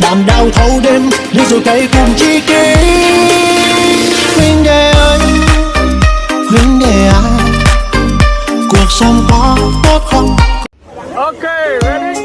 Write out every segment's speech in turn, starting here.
đàn đau thâu đêm ly rượu cay cùng tri kỷ. Huynh đệ ơi, huynh đệ à, cuộc sống có tốt không? Okay, ready?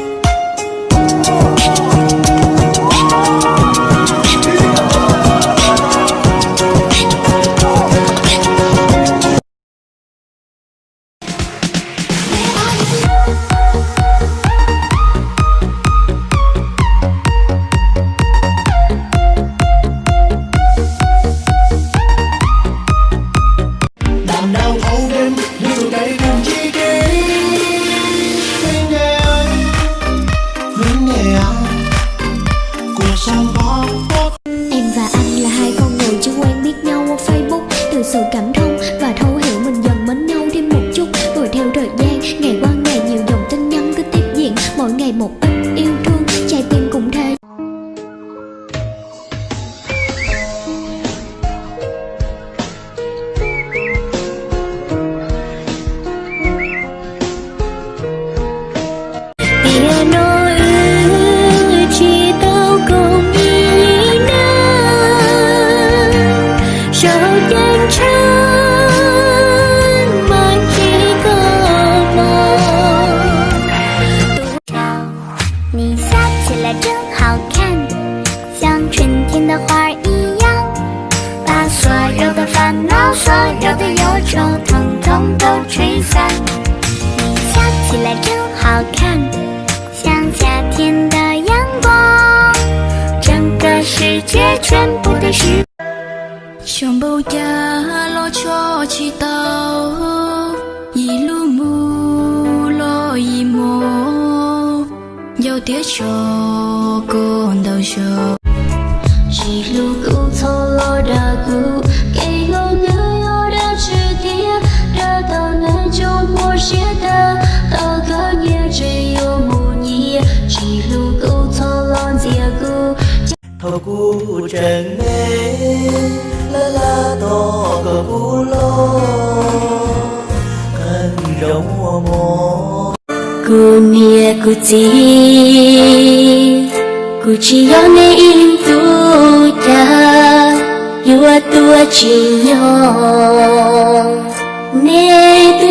Đàn đau thâu đêm ly rượu cay cùng tri kỷ. Huynh đệ ơi, huynh đệ à, cuộc sống có tốt. Em và anh là hai con người chưa quen biết nhau qua Facebook. Từ sự cảm thông và thấu hiểu mình dần mến nhau thêm một chút. Rồi theo thời gian, ngày qua ngày nhiều dòng tin nhắn cứ tiếp diễn. Mỗi ngày một ít yêu thương, trái tim cũng thế. Trong bầu cha lo cho chị tao, y lu mu lo y mô, giao tiếc cho con đau cho. Chỉ lu cứu thâu lo đa cứu, cây lo nhớ đã chưa tiếc, đã tao nên chôn một chiếc ta, tao có nghe chơi yêu mù nhỉ. Chỉ lu cứu thâu lo dìa cứu. Thâu cu trần mê la la to cờ cu lo cần rong mò mò cu nia cu chi yo ne in tu cha tua tua chi nhỏ ne tu